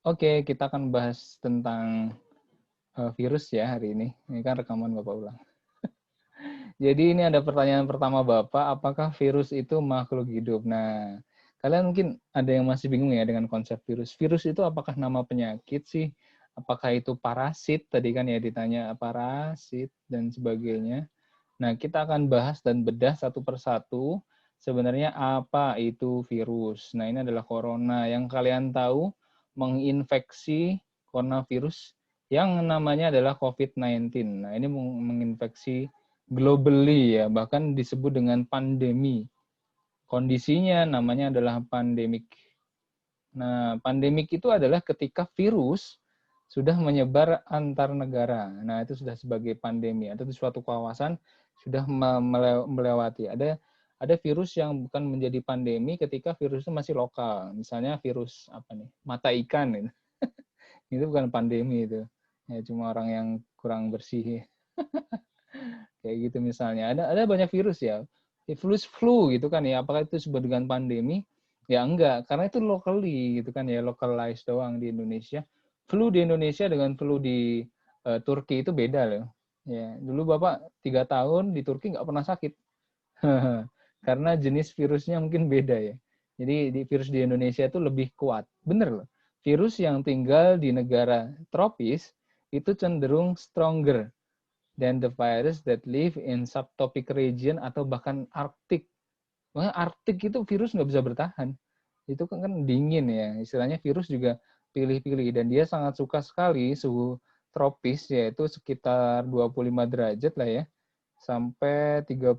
Oke, kita akan bahas tentang virus ya hari ini. Ini kan rekaman Bapak ulang. Jadi ini ada pertanyaan pertama Bapak, apakah virus itu makhluk hidup? Nah, kalian mungkin ada yang masih bingung ya dengan konsep virus. Virus itu apakah nama penyakit sih? Apakah itu parasit? Tadi kan ya ditanya parasit dan sebagainya. Nah, kita akan bahas dan bedah satu persatu sebenarnya apa itu virus. Nah, ini adalah corona yang kalian tahu menginfeksi coronavirus yang namanya adalah COVID-19. Nah, ini menginfeksi globally ya, bahkan disebut dengan pandemi. Kondisinya namanya adalah pandemik. Nah, pandemik itu adalah ketika virus sudah menyebar antar negara. Nah, itu sudah sebagai pandemi atau di suatu kawasan sudah melewati. Ada virus yang bukan menjadi pandemi ketika virus itu masih lokal. Misalnya virus apa nih? Mata ikan itu. Itu bukan pandemi itu. Ya cuma orang yang kurang bersih. Kayak gitu misalnya. Ada banyak virus ya. Virus flu gitu kan ya. Apakah itu disebut dengan pandemi? Ya enggak, karena itu locally gitu kan ya, localized doang di Indonesia. Flu di Indonesia dengan flu di Turki itu beda loh. Ya, dulu Bapak 3 tahun di Turki nggak pernah sakit. Karena jenis virusnya mungkin beda ya. Jadi virus di Indonesia itu lebih kuat. Bener loh. Virus yang tinggal di negara tropis itu cenderung stronger than the virus that live in subtropic region atau bahkan Arctic. Makanya Arctic itu virus nggak bisa bertahan. Itu kan dingin ya. Istilahnya virus juga pilih-pilih. Dan dia sangat suka sekali suhu tropis, yaitu sekitar 25 derajat lah ya. Sampai 35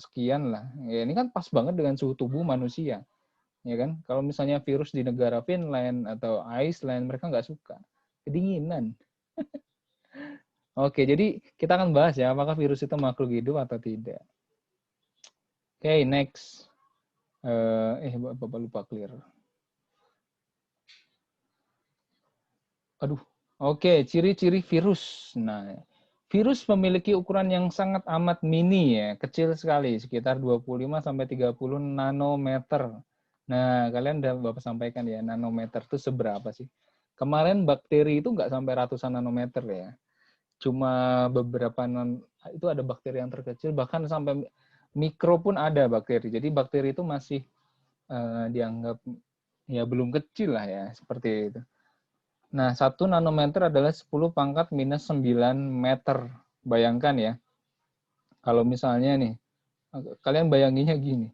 sekian lah. Ya, ini kan pas banget dengan suhu tubuh manusia. Ya kan? Kalau misalnya virus di negara Finland atau Iceland, mereka nggak suka. Kedinginan. Oke, jadi kita akan bahas ya, apakah virus itu makhluk hidup atau tidak. Oke, next. Bapak lupa clear. Aduh. Oke, ciri-ciri virus. Nah, virus memiliki ukuran yang sangat amat mini ya, kecil sekali, sekitar 25 sampai 30 nanometer. Nah, kalian udah Bapak sampaikan ya, nanometer itu seberapa sih? Kemarin bakteri itu nggak sampai ratusan nanometer ya. Cuma beberapa itu ada bakteri yang terkecil, bahkan sampai mikro pun ada bakteri. Jadi bakteri itu masih dianggap ya belum kecil lah ya, seperti itu. Nah, 1 nanometer adalah 10 pangkat minus 9 meter. Bayangkan ya, kalau misalnya nih, kalian bayanginnya gini,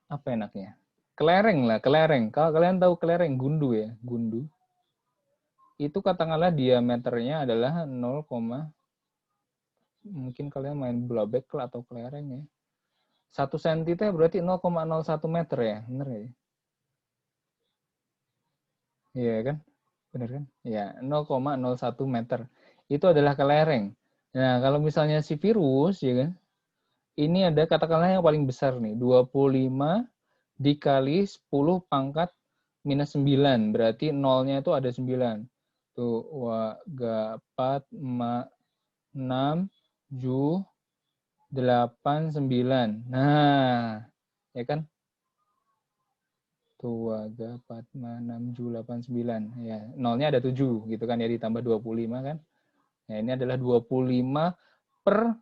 apa enaknya? Kelereng lah, kelereng. Kalau kalian tahu kelereng, gundu ya, gundu. Itu katakanlah diameternya adalah 0, mungkin kalian main bola bek atau kelereng ya. 1 cm itu berarti 0,01 meter ya, bener ya? Iya kan? Bener kan? Ya, 0,01 meter. Itu adalah kelereng. Nah, kalau misalnya si virus, ya kan, ini ada katakanlah yang paling besar nih, 25 dikali 10 pangkat minus 9. Berarti nolnya itu ada 9. Tuh, 3, 4, 5, 6, 7, 8, 9. Nah, ya kan? Tuh, 3, 4, 5, 6, 7, 8, 9. Ya, nolnya ada 7 gitu kan ya, ditambah 25 kan. Nah, ini adalah 25 per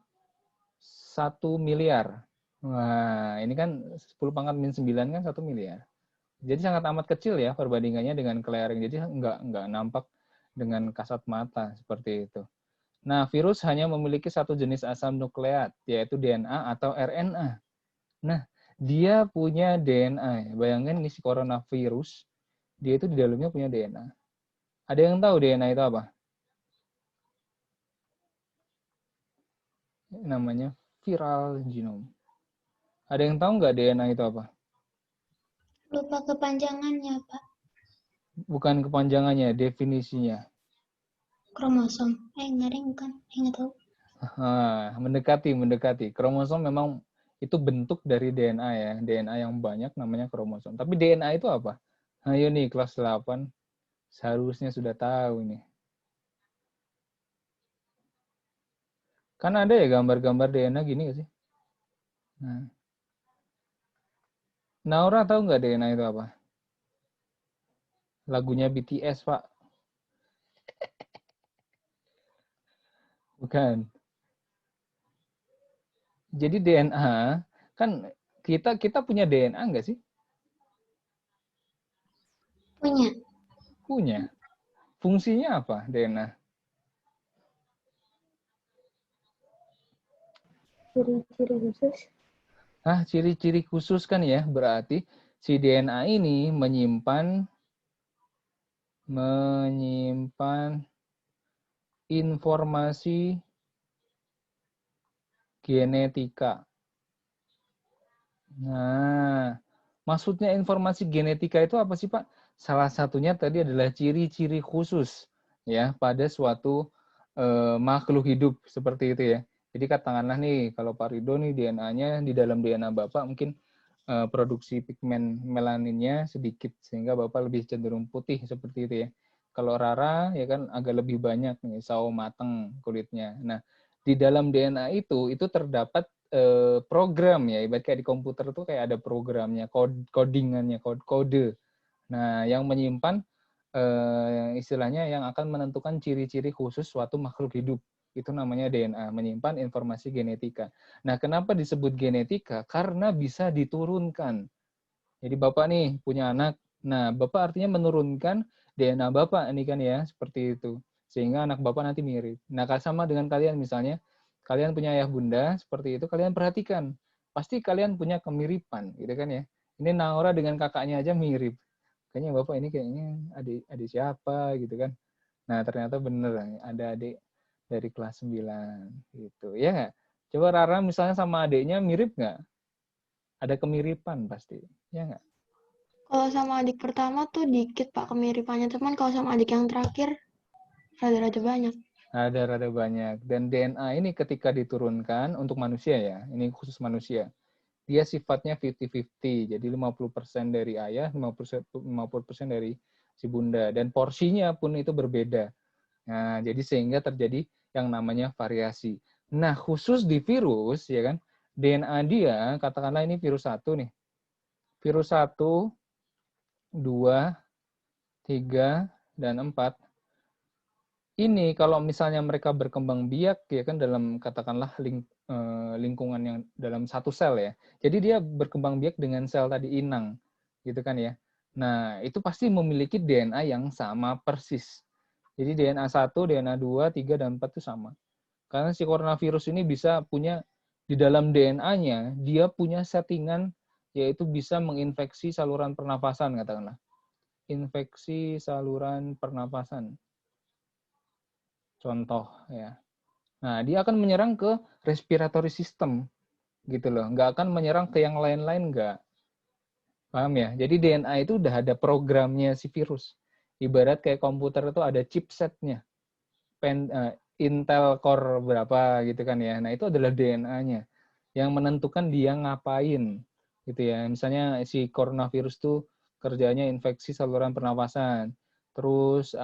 1 miliar. Wah, ini kan 10 pangkat min 9 kan 1 miliar. Jadi sangat amat kecil ya perbandingannya dengan kelereng. Jadi nggak nampak dengan kasat mata seperti itu. Nah, virus hanya memiliki satu jenis asam nukleat, yaitu DNA atau RNA. Nah, dia punya DNA. Bayangin nih si coronavirus, dia itu di dalamnya punya DNA. Ada yang tahu DNA itu apa? Namanya viral genome. Ada yang tahu nggak DNA itu apa? Lupa kepanjangannya, Pak. Bukan kepanjangannya, definisinya. Kromosom. Nggak bukan. Nggak tahu. Mendekati. Kromosom memang itu bentuk dari DNA ya. DNA yang banyak namanya kromosom. Tapi DNA itu apa? Ayo nih kelas 8 seharusnya sudah tahu nih. Kan ada ya gambar-gambar DNA gini gak sih? Nah. Naura tahu nggak DNA itu apa? Lagunya BTS, Pak. Bukan. Jadi DNA, kan kita punya DNA nggak sih? Punya. Punya. Fungsinya apa DNA? Ciri-ciri khusus. Ciri-ciri khusus kan ya, berarti si DNA ini menyimpan informasi genetika. Nah, maksudnya informasi genetika itu apa sih, Pak? Salah satunya tadi adalah ciri-ciri khusus ya pada suatu makhluk hidup seperti itu ya. Jadi katakanlah nih kalau Pak Ridho nih DNA-nya di dalam DNA Bapak mungkin produksi pigmen melaninnya sedikit sehingga Bapak lebih cenderung putih seperti itu ya. Kalau Rara ya kan agak lebih banyak nih sawo mateng kulitnya. Nah, di dalam DNA itu terdapat program ya, ibarat kayak di komputer tuh kayak ada programnya, codingannya, kode. Nah, yang menyimpan istilahnya yang akan menentukan ciri-ciri khusus suatu makhluk hidup. Itu namanya DNA, menyimpan informasi genetika. Nah, kenapa disebut genetika? Karena bisa diturunkan. Jadi Bapak nih punya anak, nah Bapak artinya menurunkan DNA Bapak ini kan ya, seperti itu. Sehingga anak Bapak nanti mirip. Nah, sama dengan kalian misalnya, kalian punya ayah bunda, seperti itu, kalian perhatikan. Pasti kalian punya kemiripan, gitu kan ya. Ini Naura dengan kakaknya aja mirip. Kayaknya Bapak ini kayaknya adik siapa gitu kan. Nah, ternyata bener, ada adik dari kelas 9, gitu. Ya nggak? Coba Rara misalnya sama adiknya mirip nggak? Ada kemiripan pasti, ya nggak? Kalau sama adik pertama tuh dikit Pak kemiripannya, teman kalau sama adik yang terakhir rada-rada banyak. Ada rada banyak. Dan DNA ini ketika diturunkan untuk manusia ya, ini khusus manusia, dia sifatnya 50-50. Jadi 50% dari ayah, 50% dari si bunda. Dan porsinya pun itu berbeda. Nah, jadi sehingga terjadi yang namanya variasi. Nah, khusus di virus, ya kan, DNA dia, katakanlah ini virus 1 nih. Virus 1, 2, 3, dan 4. Ini kalau misalnya mereka berkembang biak ya kan dalam katakanlah lingkungan yang dalam satu sel ya. Jadi dia berkembang biak dengan sel tadi inang gitu kan ya. Nah, itu pasti memiliki DNA yang sama persis. Jadi DNA 1, DNA 2, 3 dan 4 itu sama. Karena si coronavirus ini bisa punya di dalam DNA-nya dia punya settingan yaitu bisa menginfeksi saluran pernapasan katakanlah. Infeksi saluran pernapasan. Contoh ya. Nah, dia akan menyerang ke respiratory system gitu loh. Nggak akan menyerang ke yang lain-lain nggak. Paham ya? Jadi DNA itu udah ada programnya si virus. Ibarat kayak komputer itu ada chipsetnya. Intel Core berapa gitu kan ya. Nah, itu adalah DNA-nya yang menentukan dia ngapain gitu ya. Misalnya si coronavirus tuh kerjanya infeksi saluran pernapasan. Terus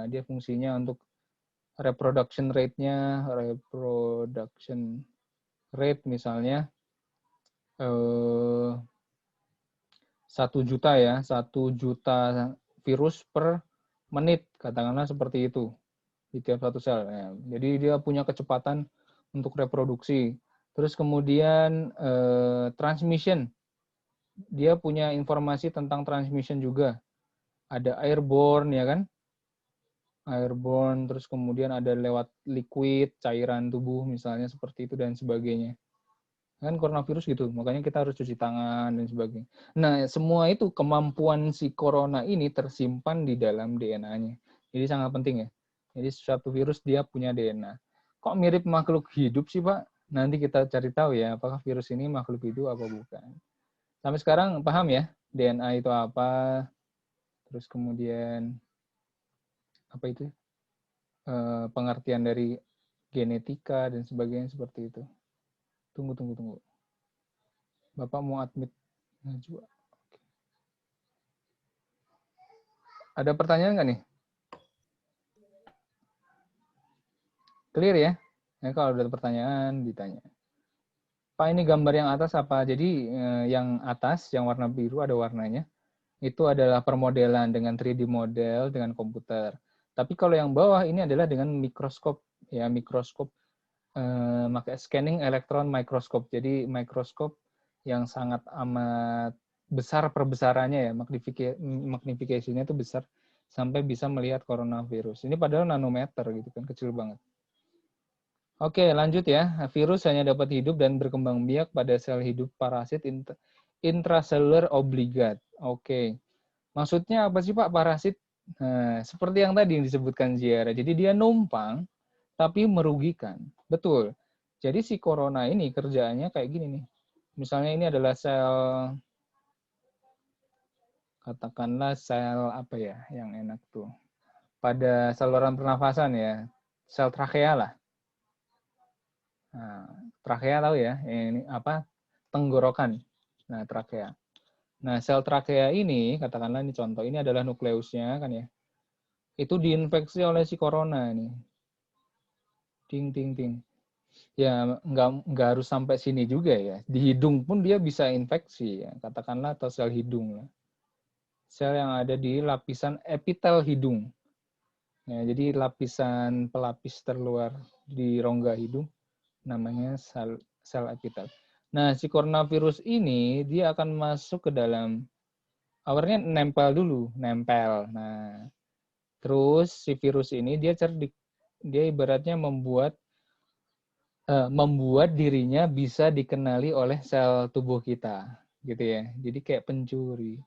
dia fungsinya untuk reproduction rate misalnya 1 juta ya, 1 juta virus per menit, katakanlah seperti itu di tiap satu sel. Ya, jadi dia punya kecepatan untuk reproduksi. Terus kemudian transmission, dia punya informasi tentang transmission juga. Ada airborne ya kan, airborne, terus kemudian ada lewat liquid, cairan tubuh misalnya seperti itu dan sebagainya. Kan coronavirus gitu, makanya kita harus cuci tangan dan sebagainya. Nah, semua itu kemampuan si corona ini tersimpan di dalam DNA-nya. Jadi sangat penting ya. Jadi suatu virus dia punya DNA. Kok mirip makhluk hidup sih, Pak? Nanti kita cari tahu ya, apakah virus ini makhluk hidup apa bukan. Sampai sekarang paham ya, DNA itu apa, terus kemudian apa itu pengertian dari genetika dan sebagainya seperti itu. Tunggu. Bapak mau admit Najwa. Ada pertanyaan nggak nih? Clear ya? Nah, kalau ada pertanyaan, ditanya. Pak, ini gambar yang atas apa? Jadi yang atas, yang warna biru ada warnanya. Itu adalah permodelan dengan 3D model dengan komputer. Tapi kalau yang bawah ini adalah dengan mikroskop, ya mikroskop pakai scanning electron microscope. Jadi mikroskop yang sangat amat besar perbesarannya ya, magnification-nya itu besar sampai bisa melihat coronavirus. Ini padahal nanometer gitu kan, kecil banget. Oke, lanjut ya. Virus hanya dapat hidup dan berkembang biak pada sel hidup parasit intracellular obligat. Oke. Maksudnya apa sih Pak parasit? Nah, seperti yang tadi yang disebutkan Ziara. Jadi dia numpang tapi merugikan. Betul. Jadi si corona ini kerjaannya kayak gini nih. Misalnya ini adalah sel, katakanlah sel apa ya yang enak tuh. Pada saluran pernafasan ya, sel trakea lah. Nah, trakea tahu ya, ini apa? Tenggorokan. Nah, trakea. Nah, sel trakea ini, katakanlah ini contoh, ini adalah nukleusnya kan ya. Itu diinfeksi oleh si corona nih. Ting, ting, ting. Ya, nggak harus sampai sini juga ya. Di hidung pun dia bisa infeksi ya. Katakanlah atau sel hidung lah. Sel yang ada di lapisan epitel hidung. Ya, jadi lapisan pelapis terluar di rongga hidung namanya sel epitel. Nah, si coronavirus ini dia akan masuk ke dalam, awalnya nempel dulu, nempel. Nah, terus si virus ini dia cerdik. Dia ibaratnya membuat dirinya bisa dikenali oleh sel tubuh kita, gitu ya. Jadi kayak pencuri.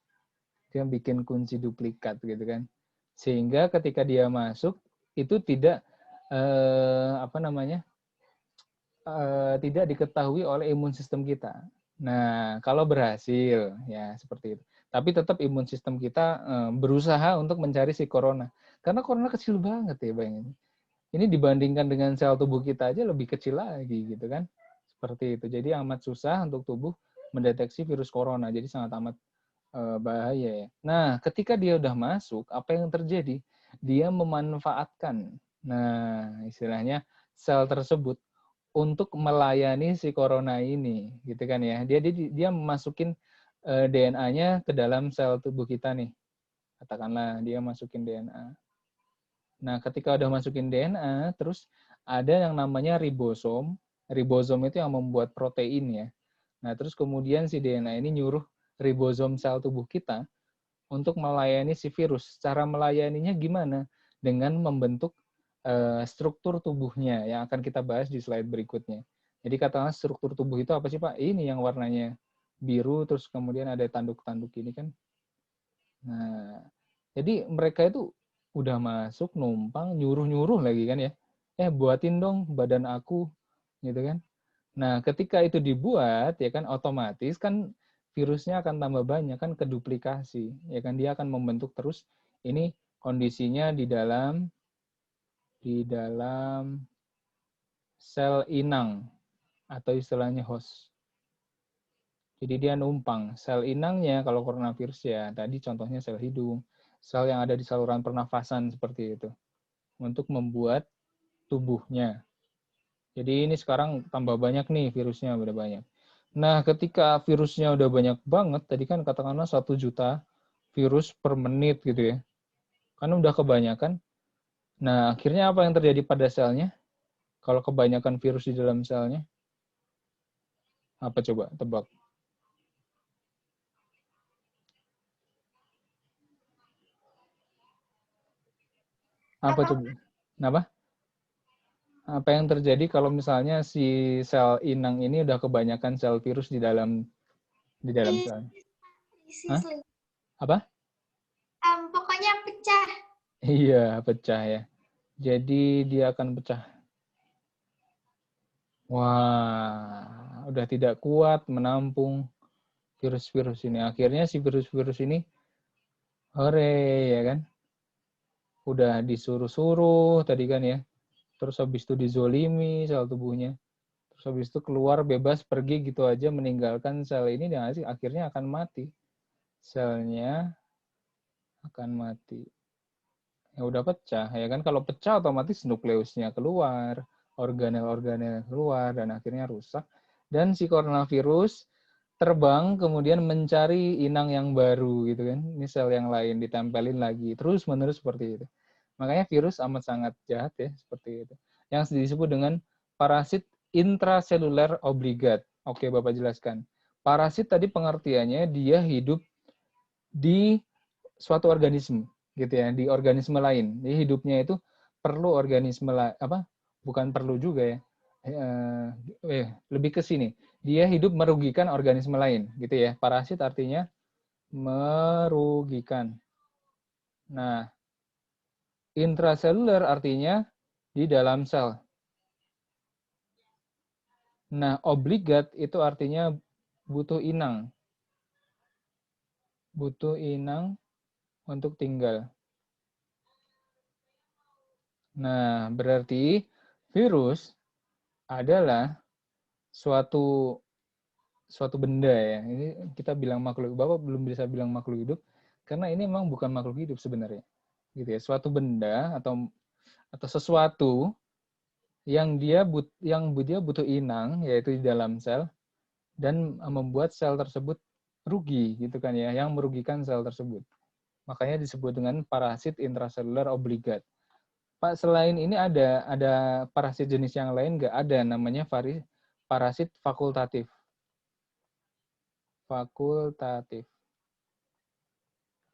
Dia bikin kunci duplikat gitu kan. Sehingga ketika dia masuk itu tidak tidak diketahui oleh imun sistem kita. Nah, kalau berhasil ya seperti itu. Tapi tetap imun sistem kita berusaha untuk mencari si corona. Karena corona kecil banget ya, bayangin. Ini dibandingkan dengan sel tubuh kita aja lebih kecil lagi gitu kan. Seperti itu. Jadi amat susah untuk tubuh mendeteksi virus corona. Jadi sangat amat bahaya ya. Nah, ketika dia udah masuk, apa yang terjadi? Dia memanfaatkan. Nah, istilahnya sel tersebut untuk melayani si corona ini, gitu kan ya. Dia memasukin DNA-nya ke dalam sel tubuh kita nih. Katakanlah dia masukin DNA. Nah, ketika udah masukin DNA, terus ada yang namanya ribosom. Ribosom itu yang membuat protein ya. Nah, terus kemudian si DNA ini nyuruh ribosom sel tubuh kita untuk melayani si virus. Cara melayaninya gimana? Dengan membentuk struktur tubuhnya yang akan kita bahas di slide berikutnya. Jadi katakanlah struktur tubuh itu apa sih Pak? Ini yang warnanya biru, terus kemudian ada tanduk-tanduk ini kan. Nah, jadi mereka itu udah masuk, numpang, nyuruh-nyuruh lagi kan ya. Buatin dong badan aku, gitu kan. Nah, ketika itu dibuat, ya kan otomatis kan virusnya akan tambah banyak kan keduplikasi, ya kan dia akan membentuk terus. Ini kondisinya di dalam sel inang atau istilahnya host. Jadi dia numpang. Sel inangnya kalau coronavirus ya tadi contohnya sel hidung, sel yang ada di saluran pernafasan seperti itu untuk membuat tubuhnya. Jadi ini sekarang tambah banyak nih virusnya, udah banyak. Nah, ketika virusnya udah banyak banget, tadi kan katakanlah 1 juta virus per menit gitu ya. Kan udah kebanyakan. Nah, akhirnya apa yang terjadi pada selnya? Kalau kebanyakan virus di dalam selnya, apa coba tebak? Apa coba? Kenapa? Apa yang terjadi kalau misalnya si sel inang ini udah kebanyakan sel virus di dalam sel? Hah? Apa? Pokoknya pecah. Iya, pecah ya. Jadi dia akan pecah. Wah, udah tidak kuat menampung virus-virus ini. Akhirnya si virus-virus ini, hore, ya kan? Udah disuruh-suruh tadi kan ya. Terus habis itu dizolimi sel tubuhnya. Terus habis itu keluar bebas pergi gitu aja meninggalkan sel ini dan akhirnya akan mati. Selnya akan mati. Ya udah pecah, ya kan? Kalau pecah otomatis nukleusnya keluar, organel-organel keluar, dan akhirnya rusak. Dan si coronavirus terbang kemudian mencari inang yang baru gitu kan. Ini sel yang lain ditempelin lagi terus-menerus seperti itu. Makanya virus amat sangat jahat ya seperti itu. Yang disebut dengan parasit intraseluler obligat. Oke, Bapak jelaskan. Parasit tadi pengertiannya dia hidup di suatu organisme gitu ya, di organisme lain. Jadi hidupnya itu perlu organisme bukan perlu juga ya. Lebih ke sini. Dia hidup merugikan organisme lain gitu ya. Parasit artinya merugikan. Nah, intraseluler artinya di dalam sel. Nah, obligat itu artinya butuh inang. Butuh inang untuk tinggal. Nah, berarti virus adalah suatu benda ya. Ini kita bilang makhluk. Bapak belum bisa bilang makhluk hidup karena ini memang bukan makhluk hidup sebenarnya. Gitu ya. Suatu benda atau sesuatu yang dia butuh inang yaitu di dalam sel dan membuat sel tersebut rugi gitu kan ya, yang merugikan sel tersebut. Makanya disebut dengan parasit intraseluler obligat. Pak, selain ini ada parasit jenis yang lain nggak? Ada, namanya parasit fakultatif. Fakultatif.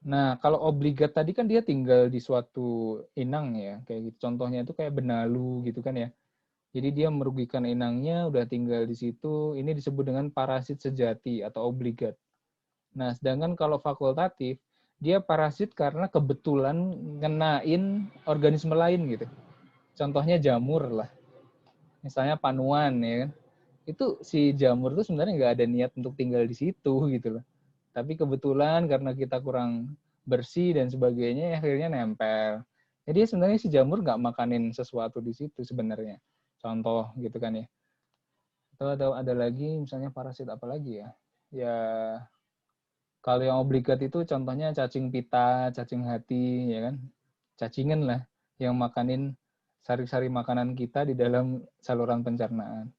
Nah, kalau obligat tadi kan dia tinggal di suatu inang ya, kayak gitu. Contohnya itu kayak benalu gitu kan ya. Jadi dia merugikan inangnya, udah tinggal di situ. Ini disebut dengan parasit sejati atau obligat. Nah, sedangkan kalau fakultatif, dia parasit karena kebetulan ngenain organisme lain gitu. Contohnya jamur lah. Misalnya panuan ya kan. Itu si jamur itu sebenarnya nggak ada niat untuk tinggal di situ gitu loh. Tapi kebetulan karena kita kurang bersih dan sebagainya, akhirnya nempel. Jadi sebenarnya si jamur nggak makanin sesuatu di situ sebenarnya. Contoh gitu kan ya. Atau ada lagi misalnya parasit apa lagi ya? Ya kalau yang obligat itu contohnya cacing pita, cacing hati, ya kan? Cacingan lah yang makanin sari-sari makanan kita di dalam saluran pencernaan.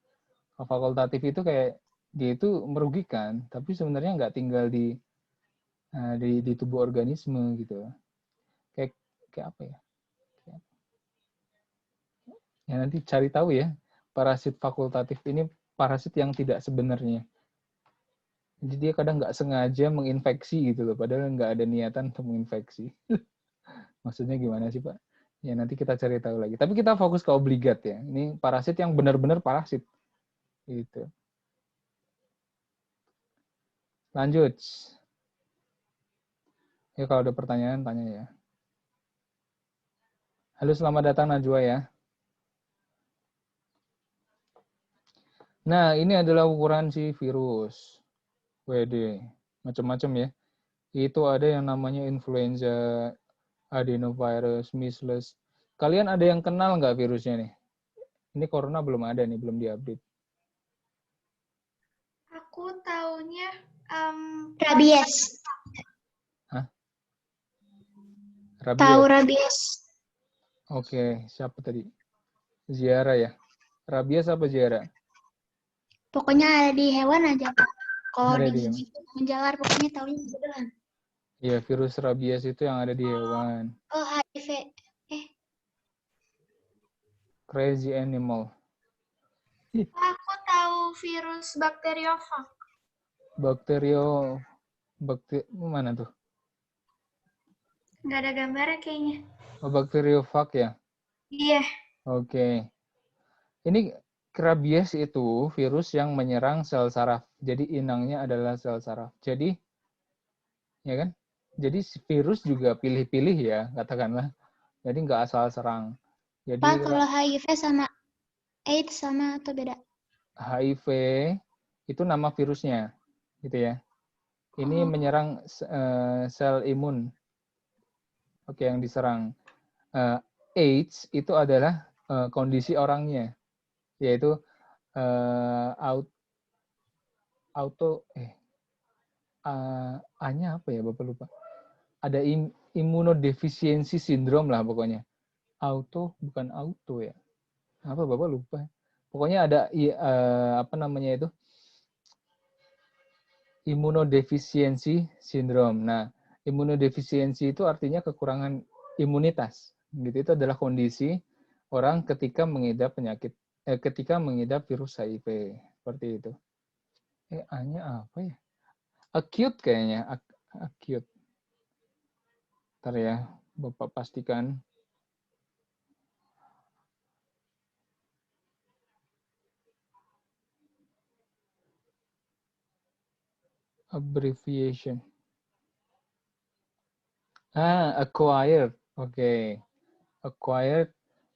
Fakultatif itu kayak dia itu merugikan, tapi sebenarnya nggak tinggal di tubuh organisme gitu. Kayak apa ya? Ya nanti cari tahu ya. Parasit fakultatif ini parasit yang tidak sebenarnya. Jadi dia kadang nggak sengaja menginfeksi gitu loh, padahal nggak ada niatan untuk menginfeksi. Maksudnya gimana sih, Pak? Ya nanti kita cari tahu lagi. Tapi kita fokus ke obligat ya. Ini parasit yang benar-benar parasit. Gitu. Lanjut. Ya kalau ada pertanyaan, tanya ya. Halo, selamat datang Najwa ya. Nah, ini adalah ukuran si virus. WD. Macam-macam ya. Itu ada yang namanya influenza, adenovirus, measles. Kalian ada yang kenal nggak virusnya nih? Ini corona belum ada nih, belum diupdate. Aku taunya Rabies. Hah? Tahu Rabies. rabies. Oke, siapa tadi? Ziara ya? Rabies apa Ziara? Pokoknya ada di hewan aja, Pak. Kalau Ada di di gigi itu menjalar, pokoknya taunya beneran. Iya, virus rabies itu yang ada di hewan. Oh, HIV. Crazy animal. aku tahu virus bakteriofag. Mana tuh? Nggak ada gambarnya kayaknya. Oh, bakteriofag ya? Iya. Oke. Ini rabies itu virus yang menyerang sel saraf. Jadi inangnya adalah sel saraf. Jadi, ya kan? Jadi virus juga pilih-pilih ya, katakanlah. Jadi nggak asal serang. Jadi Pak, kalau HIV sama AIDS sama atau beda? HIV itu nama virusnya, gitu ya. Ini menyerang sel imun. Oke, yang diserang. AIDS itu adalah kondisi orangnya, yaitu A-nya apa ya, Bapak lupa. Ada immunodefisiency syndrome lah pokoknya. Bukan auto ya. Apa Bapak lupa. Pokoknya ada apa namanya itu? Imunodefisiensi sindrom. Nah, imunodefisiensi itu artinya kekurangan imunitas. Gitu, itu adalah kondisi orang ketika mengidap virus HIV. Seperti itu. A-nya apa ya? Acute kayaknya. Acute. Ntar ya, Bapak pastikan. Abbreviation. Acquired. Oke. Acquired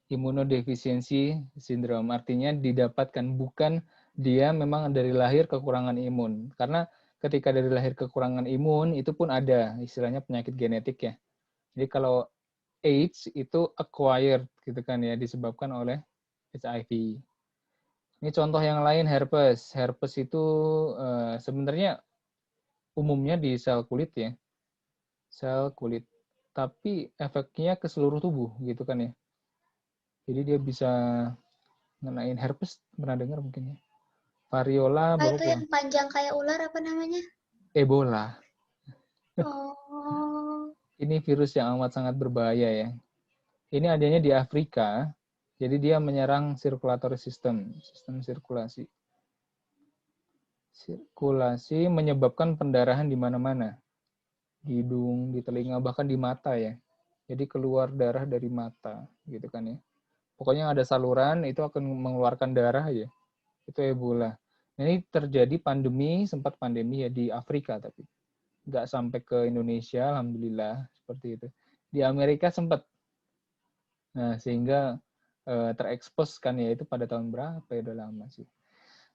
immunodeficiency syndrome. Artinya didapatkan, bukan dia memang dari lahir kekurangan imun. Karena ketika dari lahir kekurangan imun, itu pun ada istilahnya penyakit genetik ya. Jadi kalau AIDS itu acquired gitu kan ya, disebabkan oleh HIV. Ini contoh yang lain herpes. Herpes itu sebenarnya umumnya di sel kulit ya. Sel kulit. Tapi efeknya ke seluruh tubuh gitu kan ya. Jadi dia bisa ngenain herpes, pernah dengar mungkin ya. Variola Apa baru itu yang panjang kayak ular apa namanya? Ebola. Oh, Ini virus yang amat sangat berbahaya ya. Ini adanya di Afrika. Jadi dia menyerang circulatory system, sistem sirkulasi. Sirkulasi menyebabkan pendarahan di mana-mana. Di hidung, di telinga, bahkan di mata ya. Jadi keluar darah dari mata, gitu kan ya. Pokoknya ada saluran, itu akan mengeluarkan darah ya. Itu Ebola. Nah, ini terjadi sempat pandemi ya di Afrika tapi. Nggak sampai ke Indonesia, alhamdulillah, seperti itu. Di Amerika sempat. Nah, sehingga terekspos kan ya, itu pada tahun berapa ya, udah lama sih.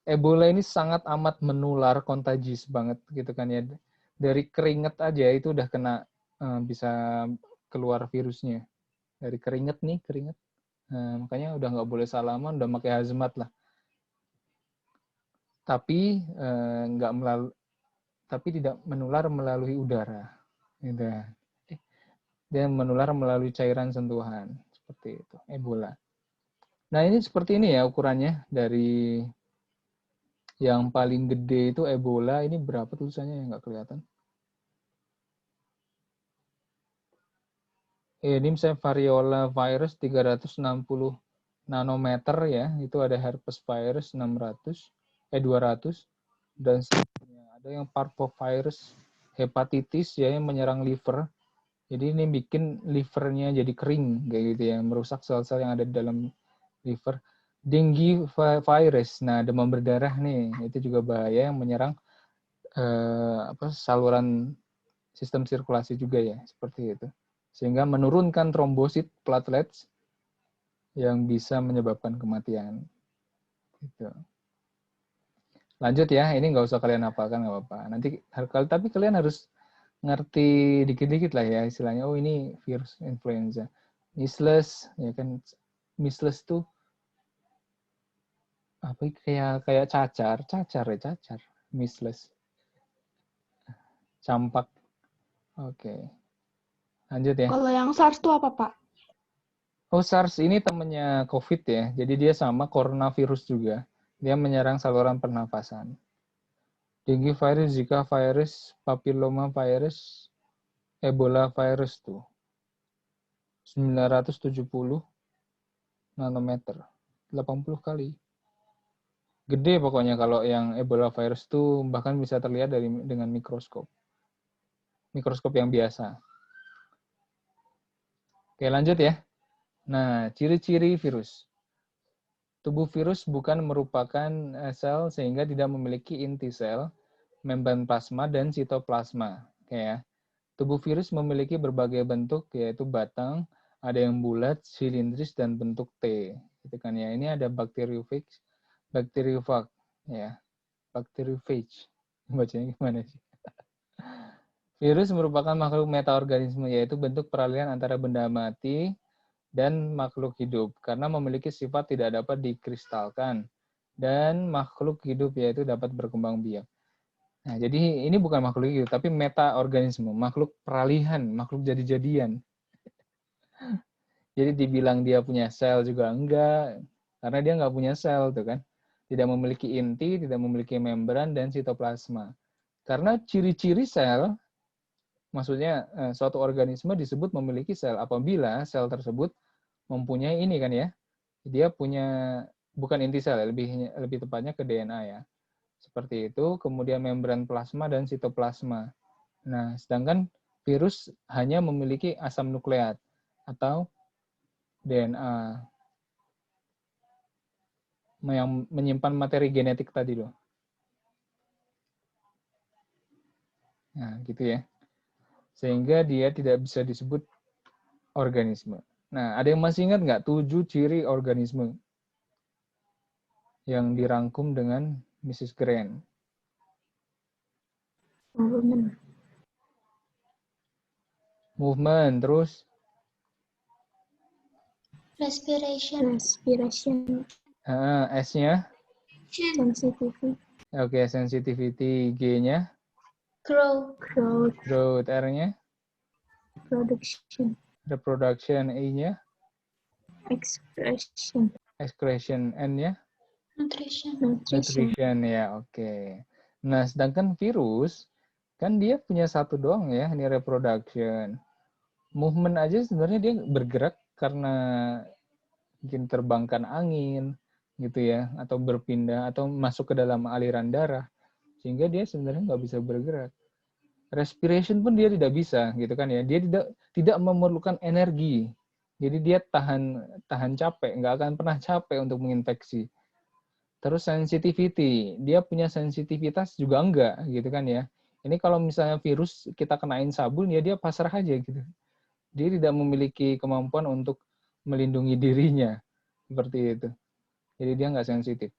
Ebola ini sangat amat menular, kontagious banget gitu kan ya. Dari keringat aja itu udah kena, bisa keluar virusnya. Dari keringat nih, keringat. Nah, makanya udah nggak boleh salaman, udah pakai hazmat lah. Tapi tidak menular melalui udara. Gitu. Dia menular melalui cairan sentuhan. Seperti itu, Ebola. Nah, ini seperti ini ya ukurannya. Dari yang paling gede itu Ebola, ini berapa tulisannya yang nggak kelihatan? Ini misalnya variola virus 360 nanometer ya, itu ada herpes virus 200, dan seterusnya. Ada yang parvovirus hepatitis ya, yang menyerang liver. Jadi ini bikin livernya jadi kering kayak gitu ya, merusak sel-sel yang ada di dalam liver. Dengue virus, nah demam berdarah nih, itu juga bahaya yang menyerang saluran sistem sirkulasi juga ya, seperti itu. Sehingga menurunkan trombosit platelets yang bisa menyebabkan kematian. Gitu. Lanjut ya, ini nggak usah kalian hafalkan, nggak apa-apa. Nanti, tapi kalian harus ngerti dikit-dikit lah ya istilahnya. Oh, ini virus influenza. Measles, ya kan? Measles tuh apa kayak cacar. Measles. Campak. Oke. Lanjut ya. Kalau yang SARS itu apa, Pak? Oh, SARS ini temannya COVID ya. Jadi dia sama coronavirus juga. Dia menyerang saluran pernafasan. Dengue virus, Zika virus, papilloma virus, Ebola virus tuh. 970 nanometer. 80 kali. Gede pokoknya kalau yang Ebola virus tuh bahkan bisa terlihat dengan mikroskop. Mikroskop yang biasa. Oke, lanjut ya. Nah, ciri-ciri virus. Tubuh virus bukan merupakan sel sehingga tidak memiliki inti sel, membran plasma, dan sitoplasma. Kayak tubuh virus memiliki berbagai bentuk, yaitu batang, ada yang bulat, silindris, dan bentuk T. Gitu kan ya. Ini ada bakteriofag, ya, bakteriofage. Bacanya gimana sih? Virus merupakan makhluk metaorganisme, yaitu bentuk peralihan antara benda mati dan makhluk hidup, karena memiliki sifat tidak dapat dikristalkan, dan makhluk hidup yaitu dapat berkembang biak. Nah, jadi ini bukan makhluk hidup, tapi metaorganisme, makhluk peralihan, makhluk jadi-jadian. Jadi dibilang dia punya sel juga enggak, karena dia nggak punya sel tuh kan. Tidak memiliki inti, tidak memiliki membran, dan sitoplasma. Karena ciri-ciri sel, maksudnya suatu organisme disebut memiliki sel apabila sel tersebut mempunyai ini kan ya. Dia punya, bukan inti sel, lebih tepatnya ke DNA ya. Seperti itu, kemudian membran plasma dan sitoplasma. Nah, sedangkan virus hanya memiliki asam nukleat atau DNA yang menyimpan materi genetik tadi loh. Nah, gitu ya. Sehingga dia tidak bisa disebut organisme. Nah, ada yang masih ingat nggak 7 ciri organisme yang dirangkum dengan Mrs. Grant? Movement, terus Respiration. S-nya, Sensitivity. oke, sensitivity, G-nya, Grow. growth, R-nya, reproduction, E-nya, excretion, N-nya, nutrition, ya, oke. Nah, sedangkan virus, kan dia punya satu doang ya, ini reproduction. Movement aja sebenarnya dia bergerak karena mungkin terbangkan angin, gitu ya, atau berpindah, atau masuk ke dalam aliran darah, sehingga dia sebenarnya nggak bisa bergerak. Respiration pun dia tidak bisa, gitu kan ya. Dia tidak memerlukan energi, jadi dia tahan capek, nggak akan pernah capek untuk menginfeksi. Terus sensitivity, dia punya sensitivitas juga enggak, gitu kan ya. Ini kalau misalnya virus kita kenain sabun, ya dia pasrah aja gitu. Dia tidak memiliki kemampuan untuk melindungi dirinya, seperti itu. Jadi dia nggak sensitif.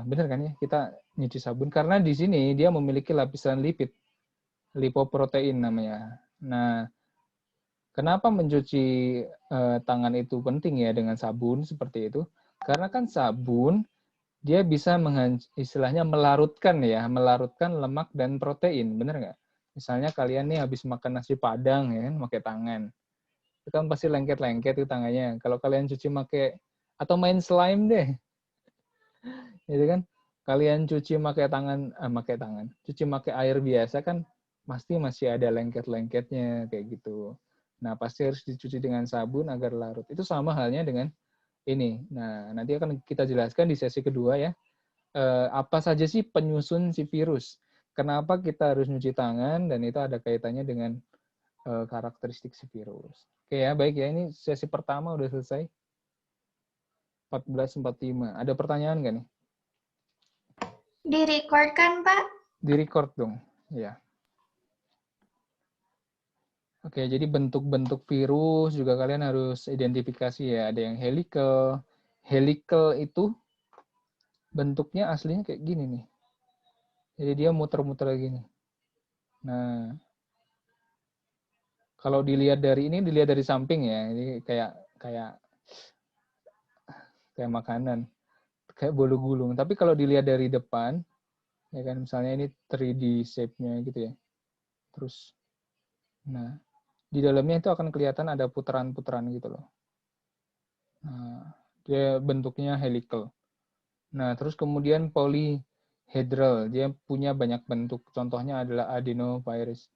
Benar kan ya, kita nyuci sabun karena di sini dia memiliki lapisan lipid, lipoprotein namanya. Nah, kenapa mencuci tangan itu penting ya dengan sabun seperti itu? Karena kan sabun dia bisa istilahnya melarutkan lemak dan protein, benar nggak? Misalnya kalian nih habis makan nasi padang ya kan, pakai tangan, itu kan pasti lengket-lengket tuh tangannya. Kalau kalian cuci pakai atau main slime deh, itu kan kalian cuci pakai tangan, cuci pakai air biasa kan pasti masih ada lengket-lengketnya kayak gitu. Nah pasti harus dicuci dengan sabun agar larut. Itu sama halnya dengan ini. Nah nanti akan kita jelaskan di sesi kedua ya. Apa saja sih penyusun si virus? Kenapa kita harus nyuci tangan dan itu ada kaitannya dengan karakteristik si virus. Oke ya, baik ya. Ini sesi pertama udah selesai. 14.45. Ada pertanyaan nggak nih? Di-record kan, Pak? Di-record dong. Ya. Oke, jadi bentuk-bentuk virus juga kalian harus identifikasi ya. Ada yang helical. Helical itu bentuknya aslinya kayak gini nih. Jadi dia muter-muter gini. Nah, kalau dilihat dari samping ya, ini kayak makanan, kayak bolu gulung. Tapi kalau dilihat dari depan, ya kan misalnya ini 3D shape-nya gitu ya. Terus, nah di dalamnya itu akan kelihatan ada putaran-putaran gitu loh. Nah, dia bentuknya helical. Nah, terus kemudian polyhedral, dia punya banyak bentuk. Contohnya adalah adenovirus.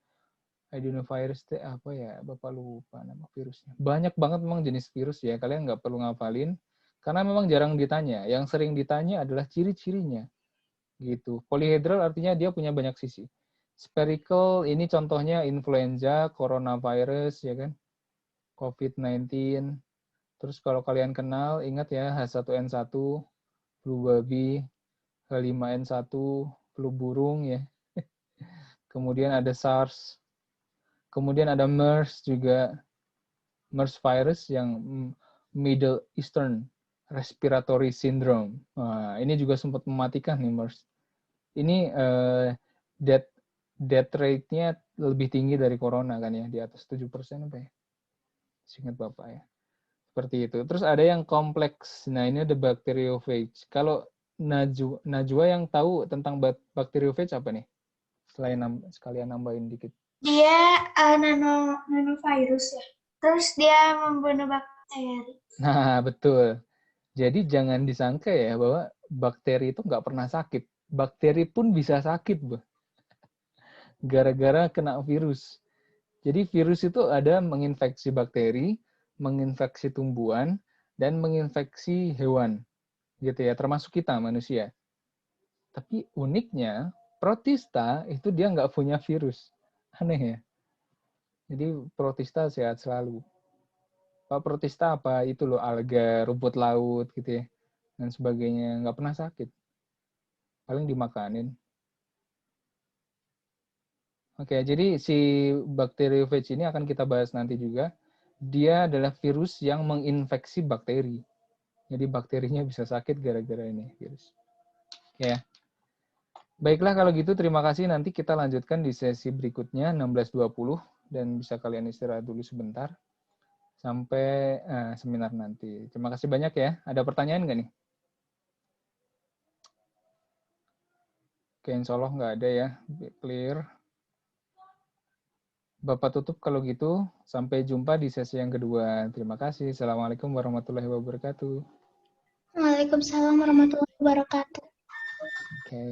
Adenovirus itu apa ya? Bapak lupa nama virusnya. Banyak banget memang jenis virus ya. Kalian nggak perlu ngapalin. Karena memang jarang ditanya. Yang sering ditanya adalah ciri-cirinya. Gitu. Polyhedral artinya dia punya banyak sisi. Spherical ini contohnya influenza, coronavirus, ya kan? COVID-19. Terus kalau kalian kenal, ingat ya H1N1, flu babi, H5N1, flu burung ya. Kemudian ada SARS. Kemudian ada MERS juga, MERS virus yang Middle Eastern Respiratory Syndrome. Nah, ini juga sempat mematikan nih MERS. Ini death rate-nya lebih tinggi dari corona kan ya, di atas 7% apa ya? Ingat Bapak ya. Seperti itu. Terus ada yang kompleks. Nah, ini ada bacteriophage. Kalau Najwa yang tahu tentang bacteriophage apa nih? Sekalian nambahin dikit. Dia nanovirus ya. Terus dia membunuh bakteri. Nah, betul. Jadi jangan disangka ya bahwa bakteri itu nggak pernah sakit. Bakteri pun bisa sakit, Bu. gara-gara kena virus. Jadi virus itu ada menginfeksi bakteri, menginfeksi tumbuhan, dan menginfeksi hewan. Gitu ya, termasuk kita manusia. Tapi uniknya, protista itu dia nggak punya virus. Aneh ya. Jadi protista sehat selalu. Pak protista apa? Itu loh, alga, rumput laut gitu ya. Dan sebagainya. Nggak pernah sakit. Paling dimakanin. Oke, jadi si bakteriofage ini akan kita bahas nanti juga. Dia adalah virus yang menginfeksi bakteri. Jadi bakterinya bisa sakit gara-gara ini virus. Ya. Baiklah kalau gitu, terima kasih. Nanti kita lanjutkan di sesi berikutnya 16.20 dan bisa kalian istirahat dulu sebentar sampai seminar nanti. Terima kasih banyak ya. Ada pertanyaan nggak nih? Oke, insya Allah nggak ada ya. Clear. Bapak tutup kalau gitu. Sampai jumpa di sesi yang kedua. Terima kasih. Assalamualaikum warahmatullahi wabarakatuh. Waalaikumsalam warahmatullahi wabarakatuh. Oke.